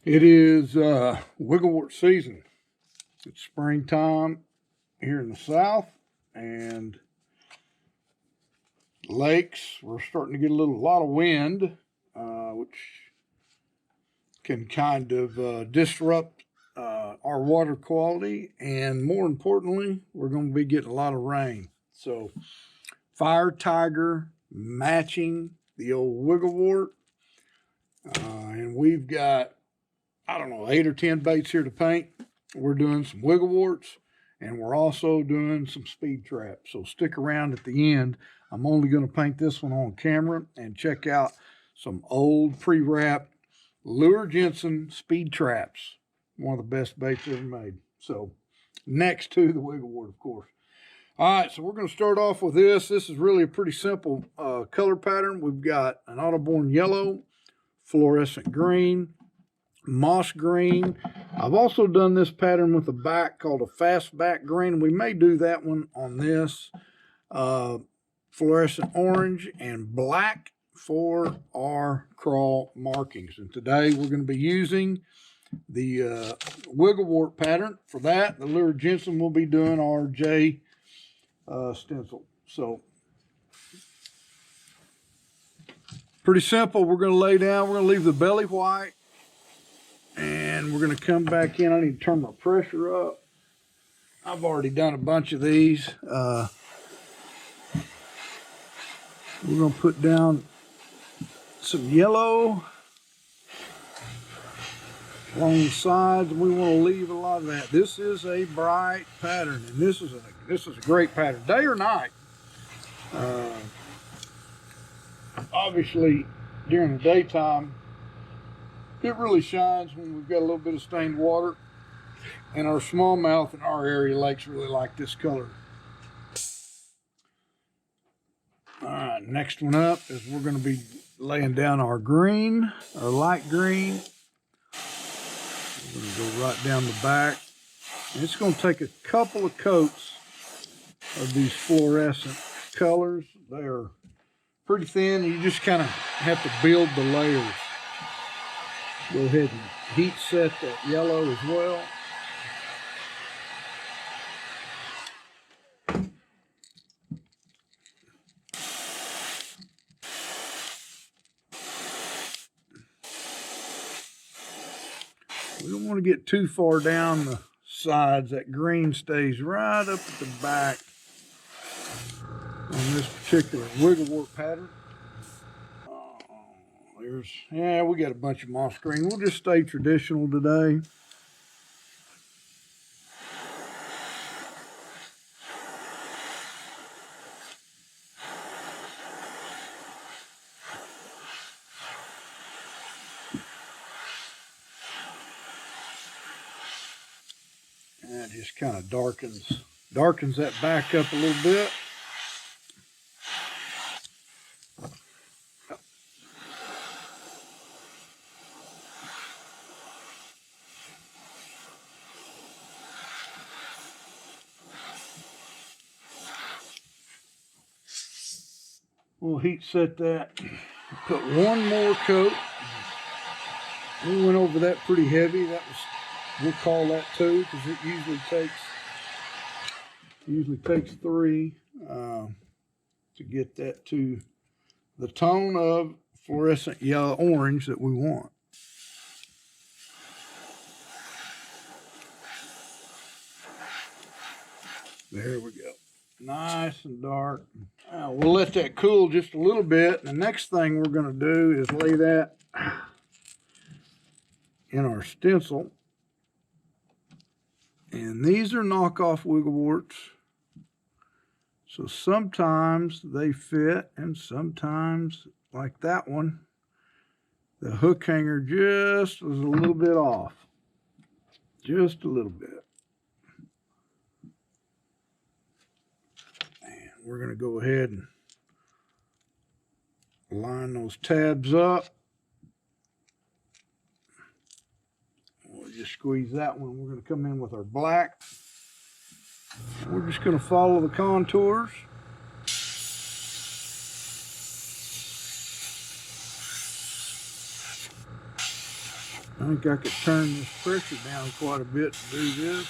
It is wigglewort season. It's springtime here in the south, and lakes, we're starting to get a lot of wind, which can kind of disrupt our water quality, and more importantly, we're going to be getting a lot of rain. So Firetiger matching the old wigglewort, and we've got, I don't know, 8 or 10 baits here to paint. We're doing some wiggleworts, and we're also doing some speed traps. So stick around at the end. I'm only going to paint this one on camera and check out some old pre-wrapped Lure Jensen speed traps. One of the best baits ever made. So next to the wigglewort, of course. All right, so we're going to start off with this. This is really a pretty simple color pattern. We've got an Autoborn yellow, fluorescent green, moss green. I've also done this pattern with a back called a fast back green. We may do that one on this. Fluorescent orange and black for our crawl markings. And today we're going to be using the wigglewort pattern for that. The Lure Jensen will be doing our J stencil. So pretty simple. We're going to lay down. We're going to leave the belly white. And we're going to come back in. I need to turn my pressure up. I've already done a bunch of these. We're going to put down some yellow along the sides. We want to leave a lot of that. This is a bright pattern, and this is a great pattern, day or night. Obviously, during the daytime, it really shines when we've got a little bit of stained water, and our smallmouth in our area lakes really like this color. All right, next one up is we're going to be laying down our green, our light green. We're going to go right down the back. And it's going to take a couple of coats of these fluorescent colors. They're pretty thin, and you just kind of have to build the layers. Go ahead and heat set that yellow as well. We don't want to get too far down the sides. That green stays right up at the back on this particular wigglewort pattern. Yeah, we got a bunch of moss green. We'll just stay traditional today. And it just kind of darkens that back up a little bit. We'll heat set that. Put one more coat. We went over that pretty heavy. We'll call that 2 because it usually takes 3 to get that to the tone of fluorescent yellow orange that we want. There we go. Nice and dark. We'll let that cool just a little bit. The next thing we're going to do is lay that in our stencil. And these are knockoff wiggleworts. So sometimes they fit, and sometimes, like that one, the hook hanger just was a little bit off. Just a little bit. We're going to go ahead and line those tabs up. We'll just squeeze that one. We're going to come in with our black. We're just going to follow the contours. I think I could turn this pressure down quite a bit to do this.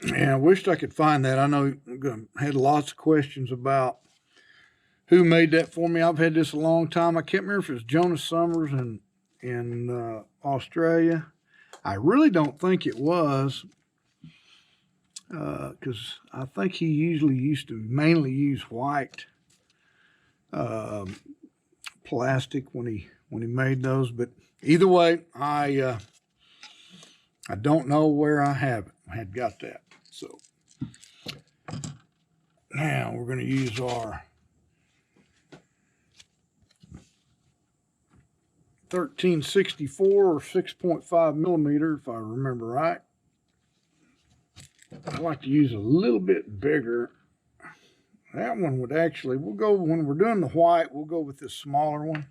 Yeah, I wished I could find that. I know I had lots of questions about who made that for me. I've had this a long time. I can't remember if it was Jonas Summers in Australia. I really don't think it was, because I think he usually used to mainly use white plastic when he made those. But either way, I don't know where I have it. I had got that. So now we're going to use our 1364 or 6.5 millimeter, if I remember right. I like to use a little bit bigger. That one would actually, we'll go, when we're doing the white, we'll go with this smaller one.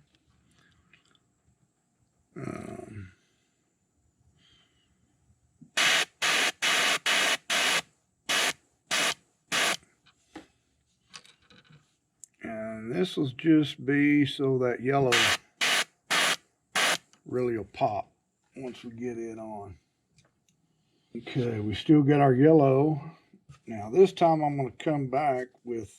And this will just be so that yellow really will pop once we get it on. Okay, we still got our yellow. Now this time I'm going to come back with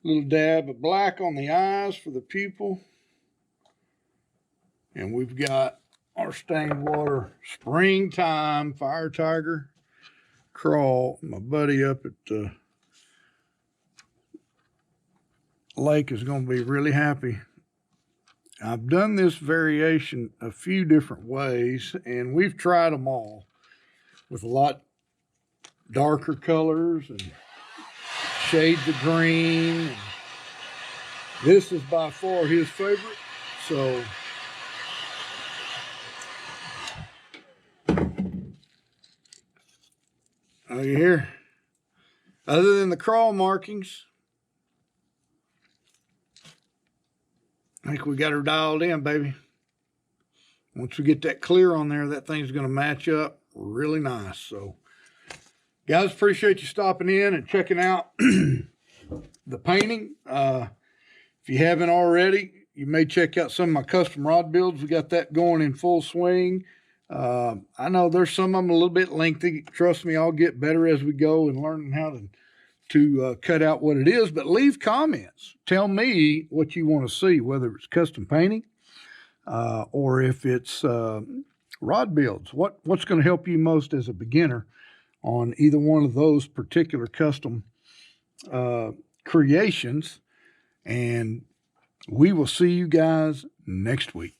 a little dab of black on the eyes for the pupil. And we've got our stained water springtime Firetiger Craw. My buddy up at the lake is going to be really happy. I've done this variation a few different ways, and we've tried them all with a lot darker colors and shades of green. This is by far his favorite, so are you here? Other than the crawl markings, I think we got her dialed in, baby. Once we get that clear on there, that thing's going to match up really nice. So, guys, appreciate you stopping in and checking out the painting. If you haven't already, you may check out some of my custom rod builds. We got that going in full swing. I know there's some of them a little bit lengthy. Trust me, I'll get better as we go and learning how to cut out what it is. But leave comments. Tell me what you want to see, whether it's custom painting or if it's rod builds. What's going to help you most as a beginner on either one of those particular custom creations. And we will see you guys next week.